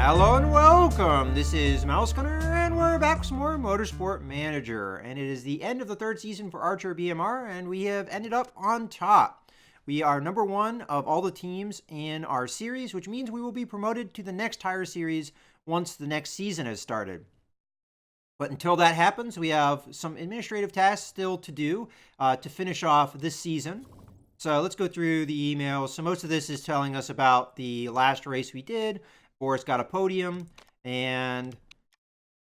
Hello and welcome. This is Mouse Gunner, and we're back with some more Motorsport Manager. And it is the end of the third season for Archer BMR, and we have ended up on top. We are number one of all the teams in our series, which means we will be promoted to the next higher series once the next season has started. But until that happens, we have some administrative tasks still to do to finish off this season. So let's go through the emails. So most of this is telling us about the last race we did. Boris got a podium, and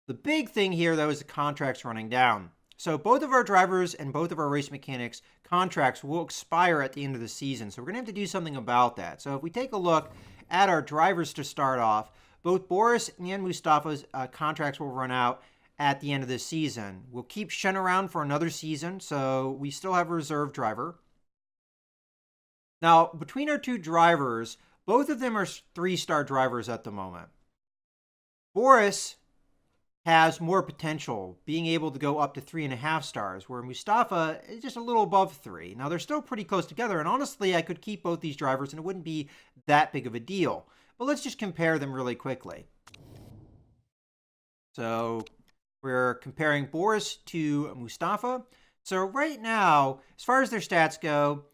the big thing here, though, is the contracts running down. So both of our drivers and both of our race mechanics contracts will expire at the end of the season. So we're going to have to do something about that. So if we take a look at our drivers to start off, both Boris and Mustafa's contracts will run out at the end of this season. We'll keep Shen around for another season, so we still have a reserve driver. Now, between our two drivers, both of them are 3-star drivers at the moment. Boris has more potential, being able to go up to 3.5 stars, where Mustafa is just a little above 3. Now, they're still pretty close together, and honestly, I could keep both these drivers, and it wouldn't be that big of a deal. But let's just compare them really quickly. So we're comparing Boris to Mustafa. So right now, as far as their stats go,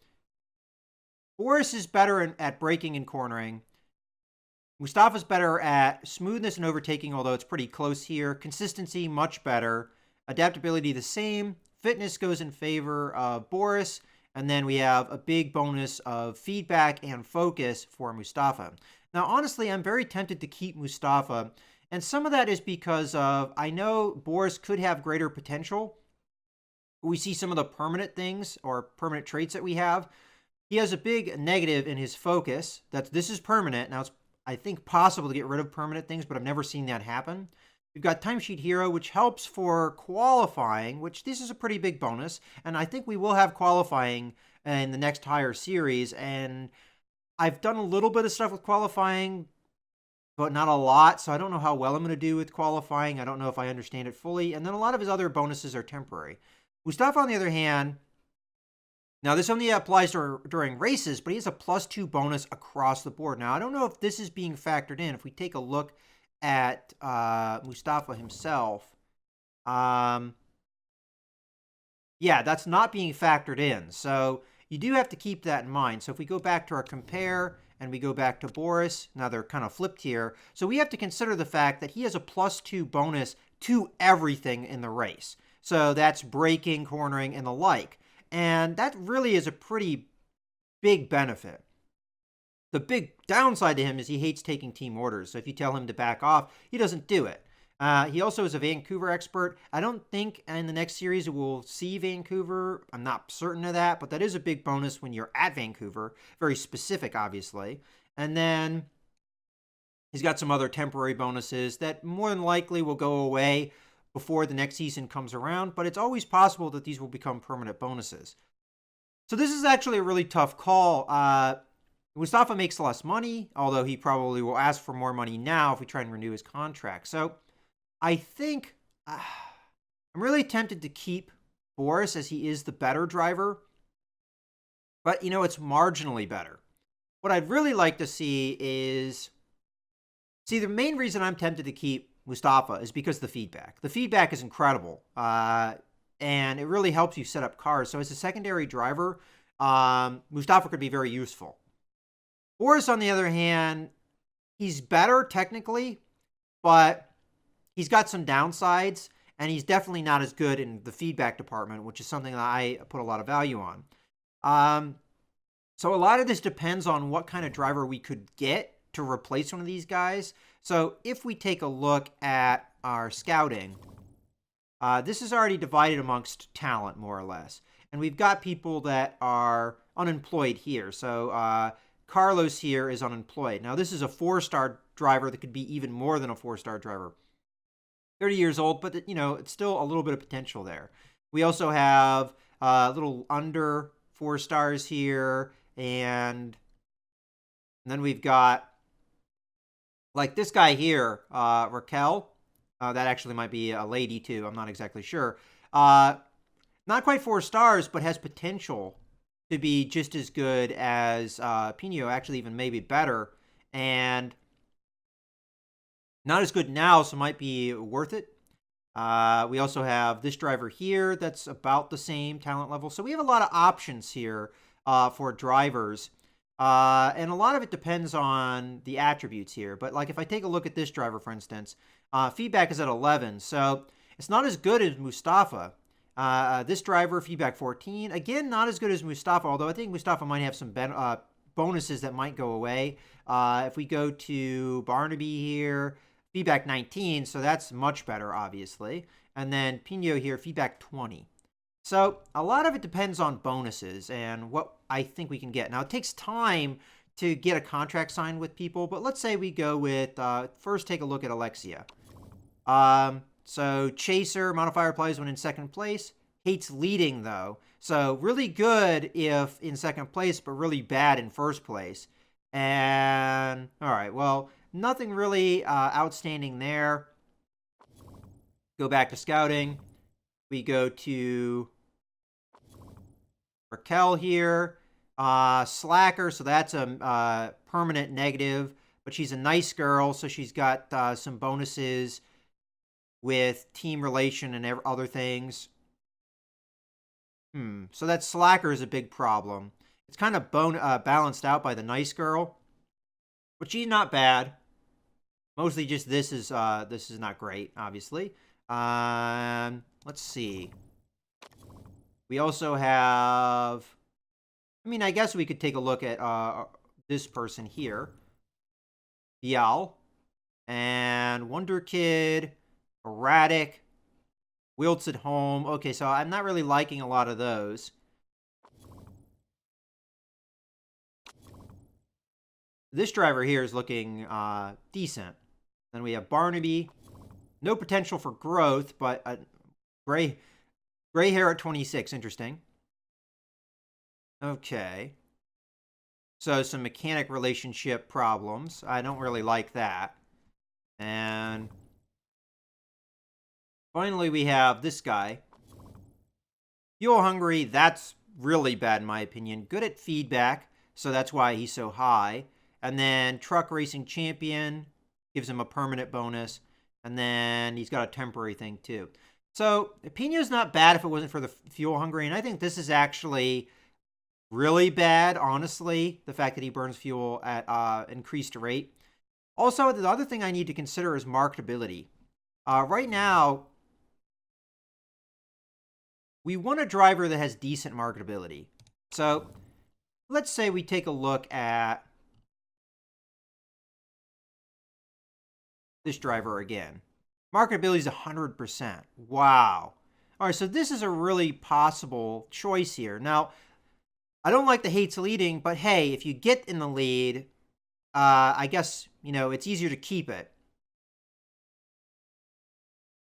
Boris is better at braking and cornering. Mustafa's better at smoothness and overtaking, although it's pretty close here. Consistency, much better. Adaptability, the same. Fitness goes in favor of Boris. And then we have a big bonus of feedback and focus for Mustafa. Now, honestly, I'm very tempted to keep Mustafa. And some of that is because of, I know Boris could have greater potential. We see some of the permanent things or permanent traits that we have. He has a big negative in his focus. This is permanent. Now, it's, I think, possible to get rid of permanent things, but I've never seen that happen. We've got Timesheet Hero, which helps for qualifying, which this is a pretty big bonus. And I think we will have qualifying in the next higher series. And I've done a little bit of stuff with qualifying, but not a lot. So I don't know how well I'm going to do with qualifying. I don't know if I understand it fully. And then a lot of his other bonuses are temporary. Mustafa, on the other hand, now, this only applies during races, but he has a +2 bonus across the board. Now, I don't know if this is being factored in. If we take a look at Mustafa himself, yeah, that's not being factored in. So you do have to keep that in mind. So if we go back to our compare and we go back to Boris, now they're kind of flipped here. So we have to consider the fact that he has a +2 bonus to everything in the race. So that's braking, cornering, and the like. And that really is a pretty big benefit. The big downside to him is he hates taking team orders. So if you tell him to back off, he doesn't do it. He also is a Vancouver expert. I don't think in the next series we'll see Vancouver. I'm not certain of that, but that is a big bonus when you're at Vancouver. Very specific, obviously. And then he's got some other temporary bonuses that more than likely will go away before the next season comes around, but it's always possible that these will become permanent bonuses. So this is actually a really tough call. Mustafa makes less money, although he probably will ask for more money now if we try and renew his contract. So I think I'm really tempted to keep Boris as he is the better driver, but you know, it's marginally better. What I'd really like to see is, the main reason I'm tempted to keep Mustafa is because of the feedback. The feedback is incredible, and it really helps you set up cars. So as a secondary driver, Mustafa could be very useful. Boris, on the other hand, he's better technically, but he's got some downsides, and he's definitely not as good in the feedback department, which is something that I put a lot of value on. So a lot of this depends on what kind of driver we could get to replace one of these guys. So if we take a look at our scouting, this is already divided amongst talent, more or less. And we've got people that are unemployed here. So Carlos here is unemployed. Now, this is a 4-star driver that could be even more than a 4-star driver. 30 years old, but, you know, it's still a little bit of potential there. We also have a little under 4 stars here. And then we've got, like this guy here, Raquel. That actually might be a lady too. I'm not exactly sure. Not quite 4 stars, but has potential to be just as good as Pino, actually even maybe better. And Not as good now, so might be worth it. We also have this driver here that's about the same talent level. So we have a lot of options here for drivers. And a lot of it depends on the attributes here. But like if I take a look at this driver, for instance, feedback is at 11. So it's not as good as Mustafa. This driver, feedback 14. Again, not as good as Mustafa, although I think Mustafa might have some bonuses that might go away. If we go to Barnaby here, feedback 19, so that's much better, obviously. And then Pino here, feedback 20. So a lot of it depends on bonuses and what I think we can get. Now, it takes time to get a contract signed with people, but let's say we go with, first take a look at Alexia. So Chaser, modifier applies when in second place. Hates leading, though. So really good if in second place, but really bad in first place. And, all right, well, nothing really outstanding there. Go back to scouting. We go to Raquel here. Slacker, so that's a permanent negative. But she's a nice girl, so she's got some bonuses with team relation and other things. So that slacker is a big problem. It's kind of balanced out by the nice girl, but she's not bad. Mostly just this is not great, obviously. Let's see. We also have, I mean, I guess we could take a look at this person here. Bial. And Wonder Kid, Erratic, Wilts at home. Okay, so I'm not really liking a lot of those. This driver here is looking decent. Then we have Barnaby. No potential for growth, but gray hair at 26. Interesting. Okay. So some mechanic relationship problems. I don't really like that. And finally, we have this guy. Fuel hungry, that's really bad in my opinion. Good at feedback, so that's why he's so high. And then truck racing champion gives him a permanent bonus. And then he's got a temporary thing too. So Pino's not bad if it wasn't for the fuel hungry. And I think this is actually really bad, honestly. The fact that he burns fuel at increased rate. Also, the other thing I need to consider is marketability. Right now, we want a driver that has decent marketability. So let's say we take a look at this driver again. Marketability is 100%. Wow. All right, so this is a really possible choice here. Now, I don't like the hates leading, but hey, if you get in the lead, I guess, it's easier to keep it.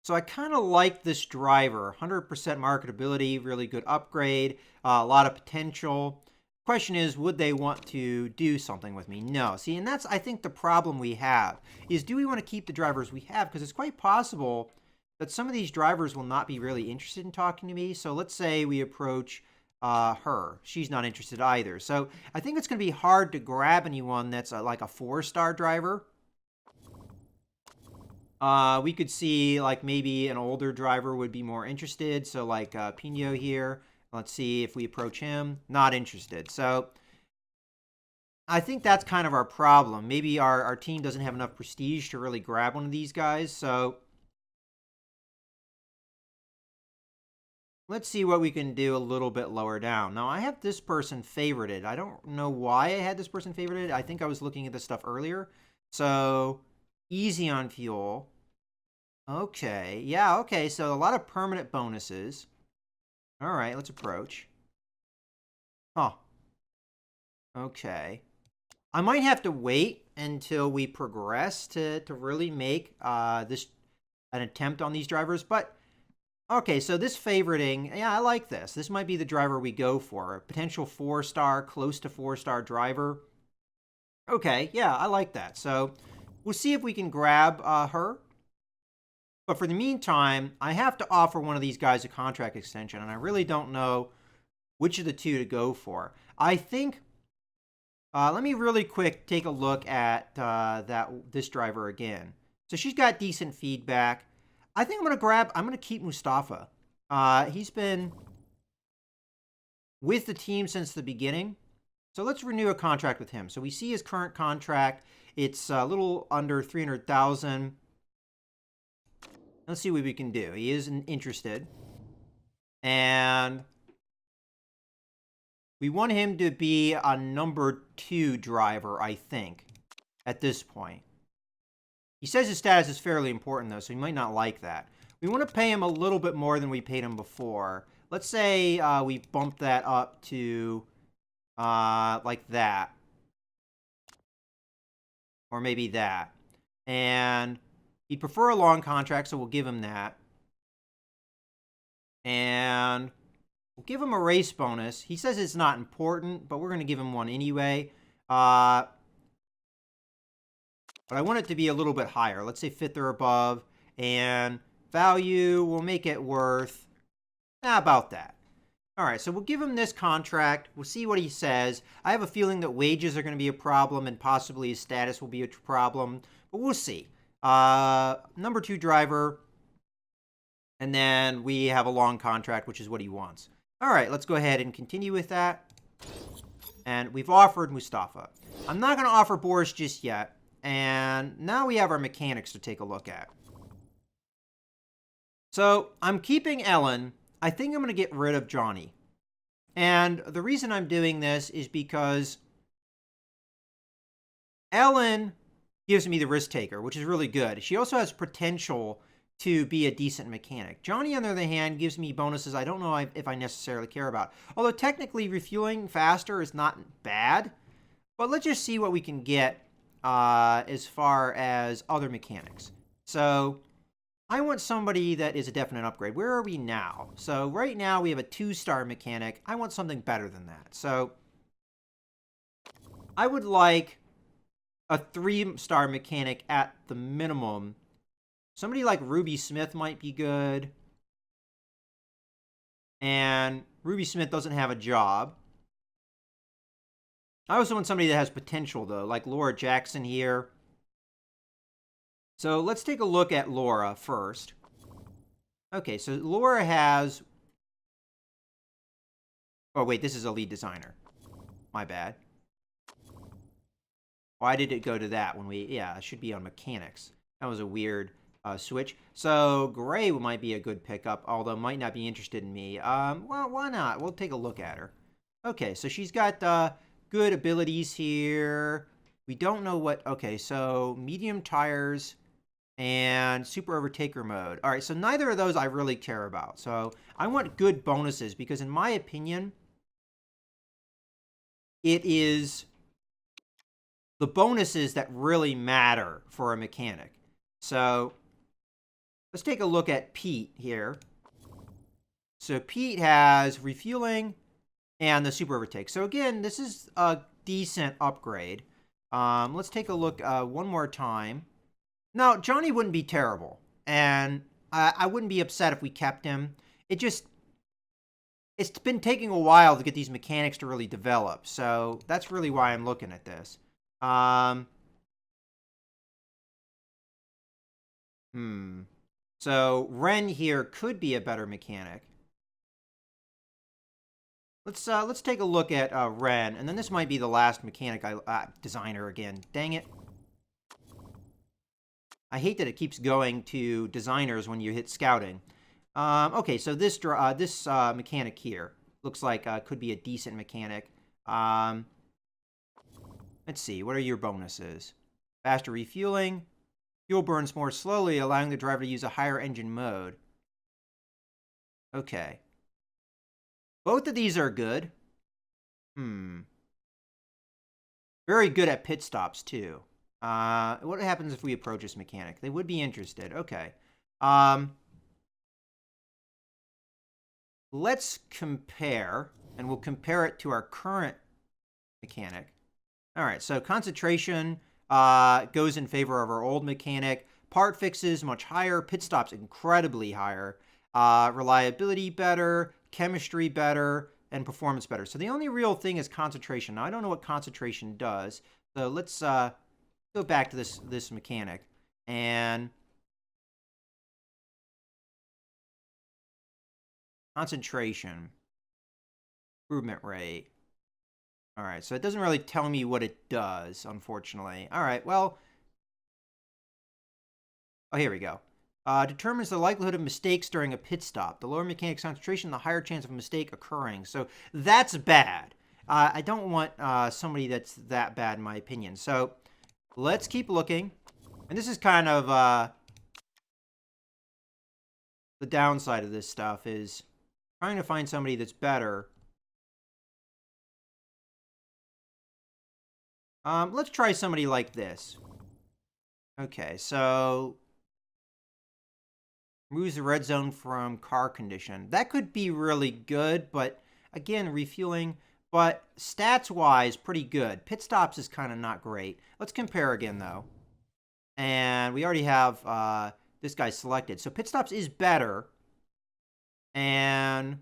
So I kind of like this driver. 100% marketability, really good upgrade, a lot of potential. Question is, would they want to do something with me? No. See, and that's, I think, the problem we have, is do we want to keep the drivers we have? Because it's quite possible that some of these drivers will not be really interested in talking to me. So let's say we approach her. She's not interested either. So I think it's going to be hard to grab anyone that's like a 4-star driver. We could see like maybe an older driver would be more interested. So like Pino here. Let's see if we approach him. Not interested. So I think that's kind of our problem. Maybe our team doesn't have enough prestige to really grab one of these guys. So let's see what we can do a little bit lower down. Now, I have this person favorited. I don't know why I had this person favorited. I think I was looking at this stuff earlier. So easy on fuel. Okay. Yeah, okay. So a lot of permanent bonuses. All right, let's approach. Huh. Okay. I might have to wait until we progress to really make an attempt on these drivers. But, okay, so this favoriting, yeah, I like this. This might be the driver we go for. A potential 4-star, close to 4-star driver. Okay, yeah, I like that. So we'll see if we can grab her. But for the meantime, I have to offer one of these guys a contract extension, and I really don't know which of the two to go for. I think, let me really quick take a look at this driver again. So she's got decent feedback. I think I'm going to keep Mustafa. He's been with the team since the beginning. So let's renew a contract with him. So we see his current contract. It's a little under 300,000. Let's see what we can do. He is interested. And we want him to be a number 2 driver, I think, at this point. He says his status is fairly important, though, so he might not like that. We want to pay him a little bit more than we paid him before. Let's say we bump that up to like that. Or maybe that. And he'd prefer a long contract, so we'll give him that. And we'll give him a race bonus. He says it's not important, but we're going to give him one anyway. But I want it to be a little bit higher. Let's say 5th or above. And value, we'll make it worth about that. All right, so we'll give him this contract. We'll see what he says. I have a feeling that wages are going to be a problem and possibly his status will be a problem. But we'll see. Number 2 driver. And then we have a long contract, which is what he wants. All right, let's go ahead and continue with that. And we've offered Mustafa. I'm not going to offer Boris just yet. And now we have our mechanics to take a look at. So I'm keeping Ellen. I think I'm going to get rid of Johnny. And the reason I'm doing this is because Ellen gives me the risk taker, which is really good. She also has potential to be a decent mechanic. Johnny, on the other hand, gives me bonuses I don't know if I necessarily care about. Although technically refueling faster is not bad. But let's just see what we can get as far as other mechanics. So I want somebody that is a definite upgrade. Where are we now? So right now we have a 2-star mechanic. I want something better than that. So I would like a 3-star mechanic at the minimum. Somebody like Ruby Smith might be good. And Ruby Smith doesn't have a job. I also want somebody that has potential, though, like Laura Jackson here. So let's take a look at Laura first. Okay, so Laura has... Oh, wait, this is a lead designer. My bad. Why did it go to that when we... Yeah, it should be on mechanics. That was a weird switch. So Gray might be a good pickup, although might not be interested in me. Well, why not? We'll take a look at her. Okay, so she's got good abilities here. We don't know what... Okay, so medium tires and super overtaker mode. All right, so neither of those I really care about. So I want good bonuses because in my opinion, it is the bonuses that really matter for a mechanic. So let's take a look at Pete here. So Pete has refueling and the super overtake. So again, this is a decent upgrade. Let's take a look one more time. Now, Johnny wouldn't be terrible, and I wouldn't be upset if we kept him. It's been taking a while to get these mechanics to really develop, so that's really why I'm looking at this. So Ren here could be a better mechanic. Let's take a look at Ren, and then this might be the last mechanic designer again. Dang it. I hate that it keeps going to designers when you hit scouting. Okay, so this mechanic here looks like could be a decent mechanic. Let's see, what are your bonuses? Faster refueling. Fuel burns more slowly, allowing the driver to use a higher engine mode. Okay. Both of these are good. Very good at pit stops, too. What happens if we approach this mechanic? They would be interested. Okay. Let's compare, and we'll compare it to our current mechanic. All right, so concentration goes in favor of our old mechanic. Part fixes much higher. Pit stops incredibly higher. Reliability better. Chemistry better. And performance better. So the only real thing is concentration. Now, I don't know what concentration does. So let's... go back to this mechanic, And concentration, improvement rate. All right, so it doesn't really tell me what it does, unfortunately. All right, well, oh, here we go. Determines the likelihood of mistakes during a pit stop. The lower mechanic's concentration, the higher chance of a mistake occurring. So that's bad. I don't want somebody that's that bad, in my opinion. So let's keep looking. And this is kind of the downside of this stuff is trying to find somebody that's better. Let's try somebody like this. Okay, so removes the red zone from car condition. That could be really good, but again, refueling. But stats-wise, pretty good. Pit stops is kind of not great. Let's compare again, though. And we already have this guy selected. So pit stops is better. And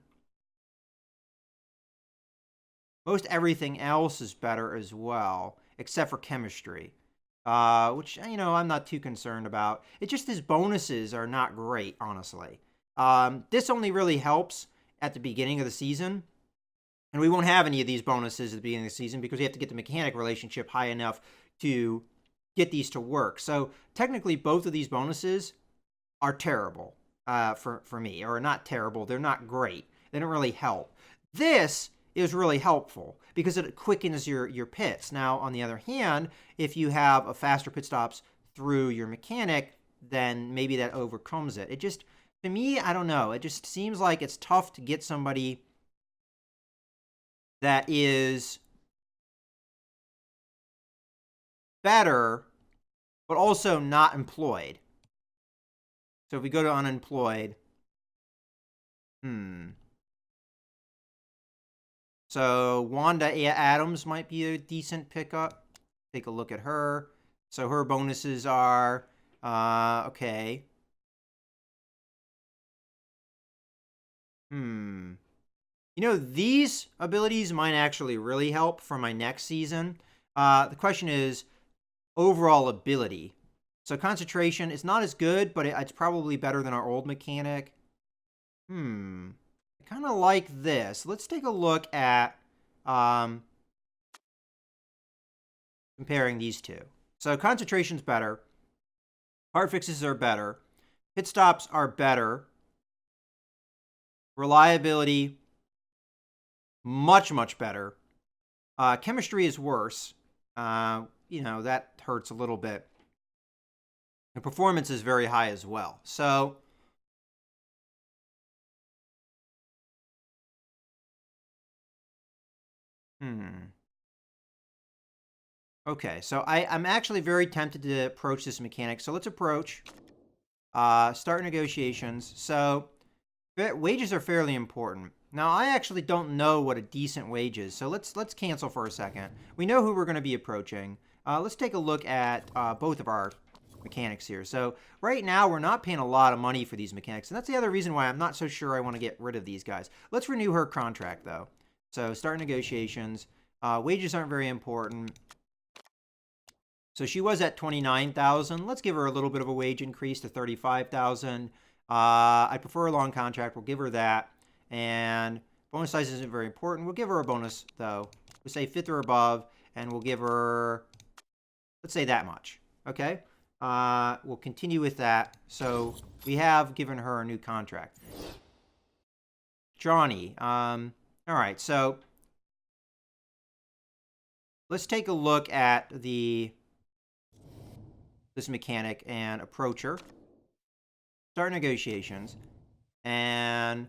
most everything else is better as well, except for chemistry. Which, I'm not too concerned about. It's just his bonuses are not great, honestly. This only really helps at the beginning of the season. And we won't have any of these bonuses at the beginning of the season because we have to get the mechanic relationship high enough to get these to work. So technically, both of these bonuses are terrible for me. Or not terrible. They're not great. They don't really help. This is really helpful because it quickens your pits. Now, on the other hand, if you have a faster pit stops through your mechanic, then maybe that overcomes it. It just, to me, I don't know. It just seems like it's tough to get somebody that is better, but also not employed. So if we go to unemployed, So Wanda Adams might be a decent pickup. Take a look at her. So her bonuses are, okay. These abilities might actually really help for my next season. The question is overall ability. So concentration is not as good, but it's probably better than our old mechanic. I kind of like this. Let's take a look at comparing these two. So concentration's better. Hard fixes are better. Pit stops are better. Reliability, much, much better. Chemistry is worse. That hurts a little bit. And performance is very high as well. So okay, so I'm actually very tempted to approach this mechanic. So let's approach. Start negotiations. So wages are fairly important. Now, I actually don't know what a decent wage is, so let's cancel for a second. We know who we're going to be approaching. Let's take a look at both of our mechanics here. So right now, we're not paying a lot of money for these mechanics, and that's the other reason why I'm not so sure I want to get rid of these guys. Let's renew her contract, though. So start negotiations. Wages aren't very important. So she was at $29,000. Let's give her a little bit of a wage increase to $35,000. I prefer a long contract. We'll give her that. And bonus size isn't very important. We'll give her a bonus, though. We'll say 5th or above, and we'll give her, let's say that much. Okay? We'll continue with that. So we have given her a new contract. Johnny. All right, so let's take a look at this mechanic and approach her. Start negotiations. And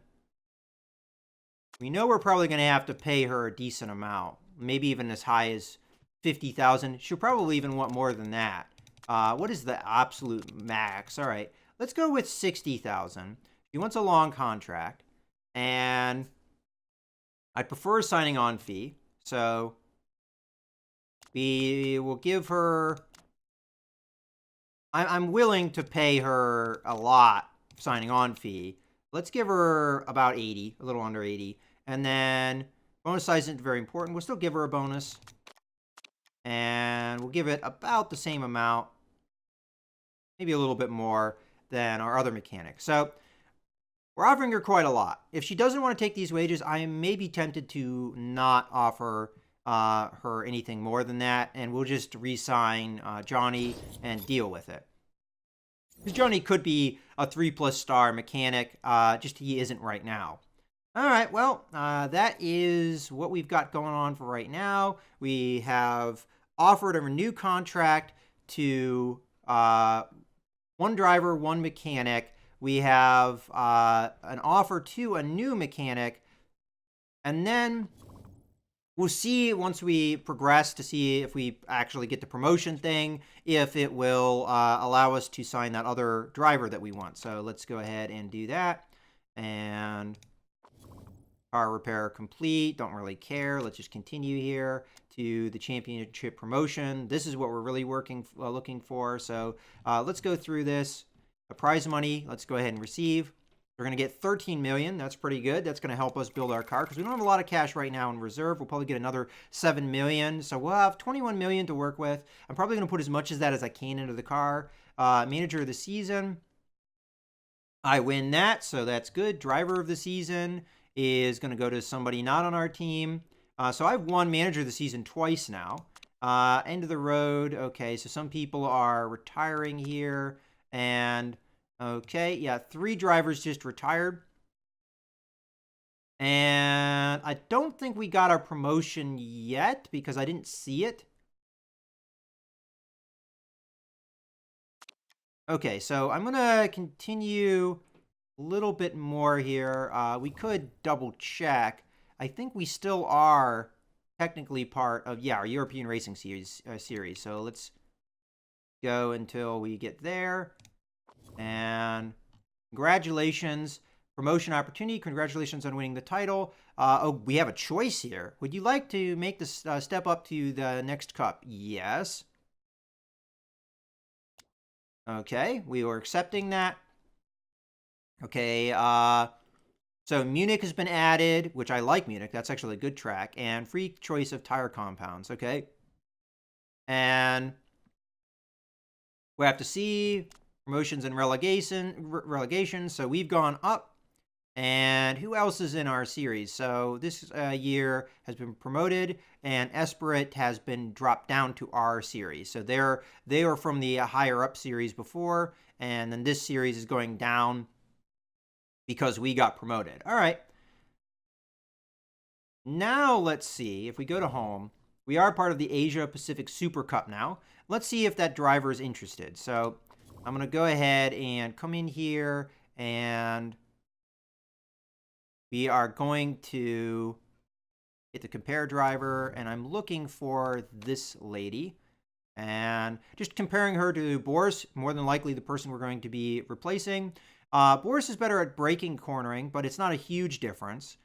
we know we're probably going to have to pay her a decent amount. Maybe even as high as $50,000. She'll probably even want more than that. What is the absolute max? All right, let's go with $60,000. She wants a long contract. And I prefer a signing on fee. So we will give her, I'm willing to pay her a lot signing on fee. Let's give her about 80, a little under 80. And then bonus size isn't very important. We'll still give her a bonus. And we'll give it about the same amount. maybe a little bit more than our other mechanic. So we're offering her quite a lot. If she doesn't want to take these wages, I may be tempted to not offer her anything more than that, and we'll just re-sign Johnny and deal with it. Because Johnny could be a 3+ star mechanic, just he isn't right now. All right, well, that is what we've got going on for right now. We have offered a new contract to one driver, one mechanic. We have an offer to a new mechanic, and then we'll see once we progress to see if we actually get the promotion thing, if it will allow us to sign that other driver that we want. So let's go ahead and do that. And car repair complete. Don't really care. Let's just continue here to the championship promotion. This is what we're really looking for. So let's go through this. Prize money, let's go ahead and receive. We're going to get 13 million. That's pretty good. That's going to help us build our car because we don't have a lot of cash right now in reserve. We'll probably get another 7 million. So we'll have 21 million to work with. I'm probably going to put as much as that as I can into the car. Manager of the season, I win that, so that's good. Driver of the season is going to go to somebody not on our team. So I've won manager of the season twice now. End of the road. Okay, so some people are retiring here. And, okay, yeah, 3 drivers just retired. And I don't think we got our promotion yet because I didn't see it. Okay, so I'm going to continue a little bit more here. We could double check. I think we still are technically part of, yeah, our European Racing Series. So let's go until we get there. And congratulations, promotion opportunity. Congratulations on winning the title. Oh, we have a choice here. Would you like to make this step up to the next cup? Yes. Okay, we were accepting that. Okay, so Munich has been added, which I like Munich. That's actually a good track. And free choice of tire compounds. Okay. And we have to see promotions and relegation. So we've gone up. And who else is in our series? So this year has been promoted, and Esperit has been dropped down to our series. So they are from the higher up series before, and then this series is going down because we got promoted. All right. Now let's see. If we go to home, we are part of the Asia Pacific Super Cup now. Let's see if that driver is interested. So I'm going to go ahead and come in here, and we are going to hit the compare driver, and I'm looking for this lady. And just comparing her to Boris, more than likely the person we're going to be replacing. Boris is better at braking cornering, but it's not a huge difference.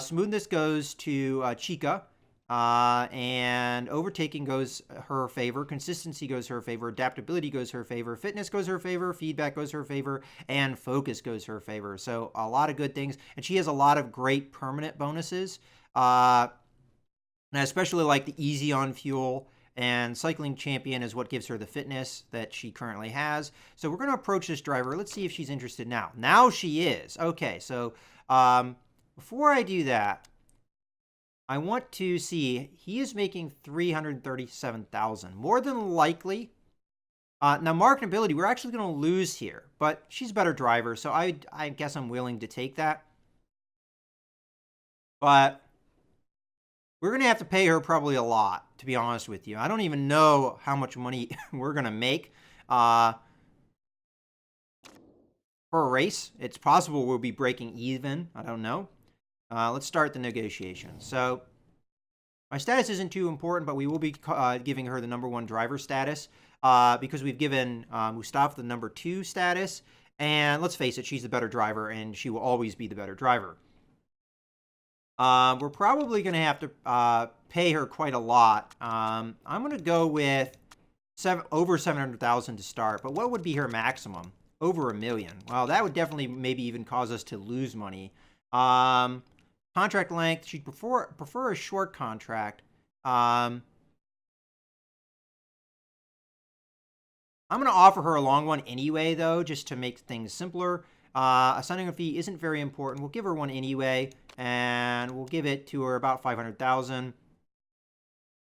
Smoothness goes to Chica. And overtaking goes her favor, consistency goes her favor, adaptability goes her favor, fitness goes her favor, feedback goes her favor, and focus goes her favor. So a lot of good things. And she has a lot of great permanent bonuses. And I especially like the easy on fuel, and cycling champion is what gives her the fitness that she currently has. So we're going to approach this driver. Let's see if she's interested now. Now she is. Okay, so before I do that, I want to see, he is making $337,000. More than likely. Now, marketability, we're actually going to lose here, but she's a better driver, so I guess I'm willing to take that. But we're going to have to pay her probably a lot, to be honest with you. I don't even know how much money we're going to make for a race. It's possible we'll be breaking even. I don't know. Let's start the negotiation. So my status isn't too important, but we will be giving her the #1 driver status because we've given Mustafa the #2 status. And let's face it, she's the better driver, and she will always be the better driver. We're probably going to have to pay her quite a lot. I'm going to go with over 700,000 to start, but what would be her maximum? Over $1 million. Well, that would definitely maybe even cause us to lose money. Contract length, she'd prefer a short contract. I'm I'm going to offer her a long one anyway, though, just to make things simpler. A signing fee isn't very important. We'll give her one anyway, and we'll give it to her about 500,000.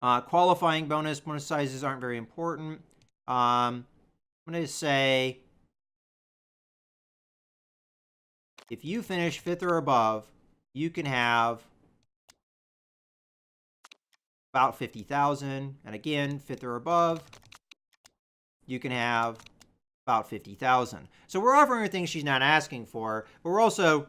Qualifying bonus sizes aren't very important. I'm going to say if you finish 5th or above, you can have about 50,000. And again, 5th or above, you can have about 50,000. So we're offering her things she's not asking for, but we're also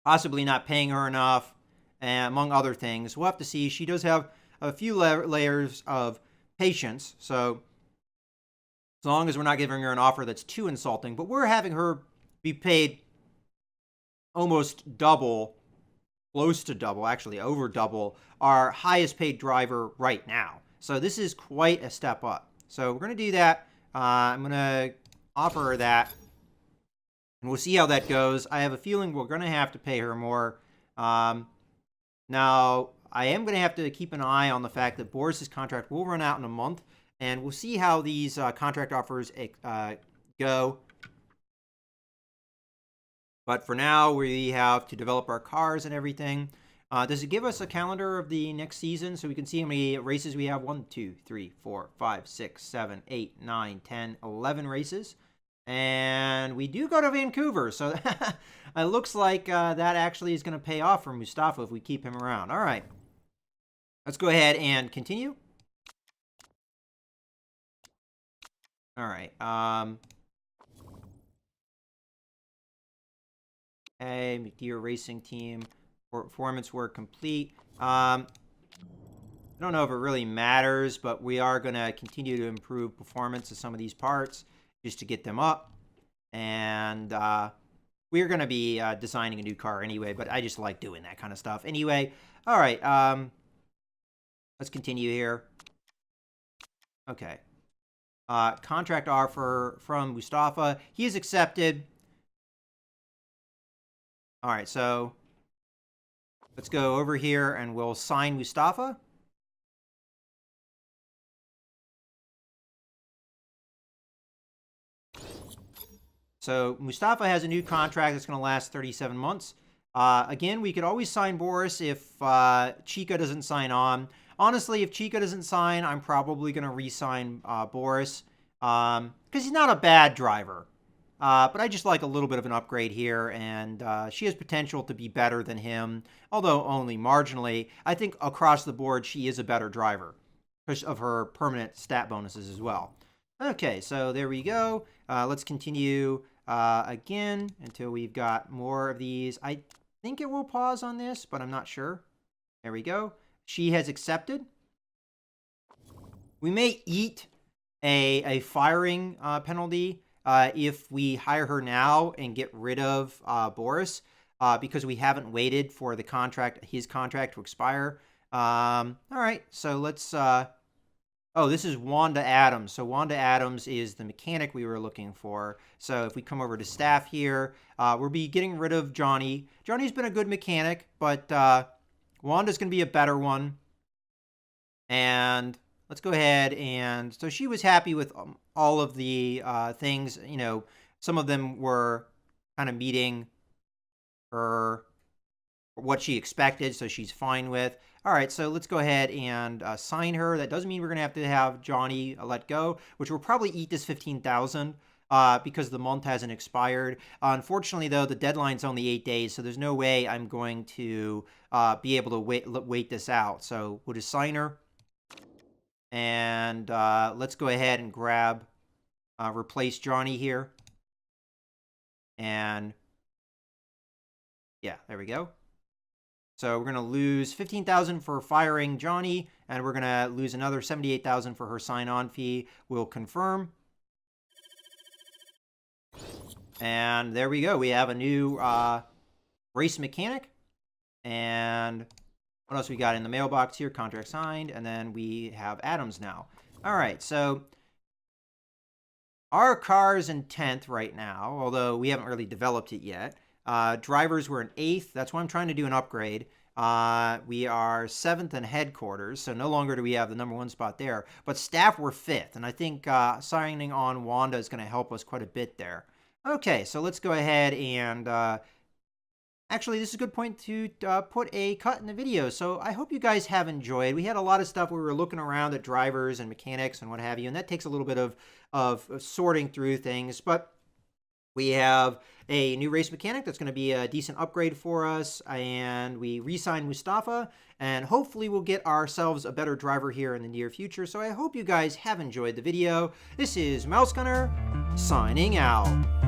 possibly not paying her enough, and among other things. We'll have to see. She does have a few layers of patience, so as long as we're not giving her an offer that's too insulting, but we're having her be paid almost double, close to double, actually over double, our highest paid driver right now. So this is quite a step up. So we're going to do that. I'm going to offer her that, and we'll see how that goes. I have a feeling we're going to have to pay her more. Now, I am going to have to keep an eye on the fact that Boris's contract will run out in a month, and we'll see how these contract offers go. But for now, we have to develop our cars and everything. Does it give us a calendar of the next season so we can see how many races we have? 1, 2, 3, 4, 5, 6, 7, 8, 9, 10, 11 races. And we do go to Vancouver, so it looks like that actually is going to pay off for Mustafa if we keep him around. All right. Let's go ahead and continue. All right. Okay, McDeer Racing Team. Performance work complete. I don't know if it really matters, but we are going to continue to improve performance of some of these parts just to get them up. And we're going to be designing a new car anyway, but I just like doing that kind of stuff. Anyway, all right. Let's continue here. Okay. Contract offer from Mustafa. He is accepted. All right, so let's go over here and we'll sign Mustafa. So Mustafa has a new contract that's going to last 37 months. Again, we could always sign Boris if Chica doesn't sign on. Honestly, if Chica doesn't sign, I'm probably going to re-sign Boris because he's not a bad driver. But I just like a little bit of an upgrade here, and she has potential to be better than him, although only marginally. I think across the board, she is a better driver because of her permanent stat bonuses as well. Okay, so there we go. Let's continue again until we've got more of these. I think it will pause on this, but I'm not sure. There we go. She has accepted. We may eat a firing penalty if we hire her now and get rid of Boris because we haven't waited for his contract to expire. All right, so let's... oh, this is Wanda Adams. So Wanda Adams is the mechanic we were looking for. So if we come over to staff here, we'll be getting rid of Johnny. Johnny's been a good mechanic, but Wanda's going to be a better one. And let's go ahead and... So she was happy with all of the things. You know, some of them were kind of meeting her what she expected, so she's fine with. All right, so let's go ahead and sign her. That doesn't mean we're going to have Johnny let go, which will probably eat this 15,000 because the month hasn't expired. Unfortunately, though, the deadline's only 8 days, so there's no way I'm going to be able to wait this out. So we'll just sign her. And let's go ahead and grab, replace Johnny here. And yeah, there we go. So we're going to lose 15,000 for firing Johnny, and we're going to lose another 78,000 for her sign-on fee. We'll confirm. And there we go. We have a new race mechanic. And what else we got in the mailbox here? Contract signed. And then we have Adams now. All right, so our car's in 10th right now, although we haven't really developed it yet. Drivers were in 8th. That's why I'm trying to do an upgrade. We are 7th in headquarters, so no longer do we have the #1 spot there. But staff, we're 5th, and I think signing on Wanda is going to help us quite a bit there. Okay, so let's go ahead and actually, this is a good point to put a cut in the video. So I hope you guys have enjoyed. We had a lot of stuff where we were looking around at drivers and mechanics and what have you, and that takes a little bit of sorting through things. But we have a new race mechanic that's going to be a decent upgrade for us, and we re-signed Mustafa, and hopefully we'll get ourselves a better driver here in the near future. So I hope you guys have enjoyed the video. This is Mouse Gunner, signing out.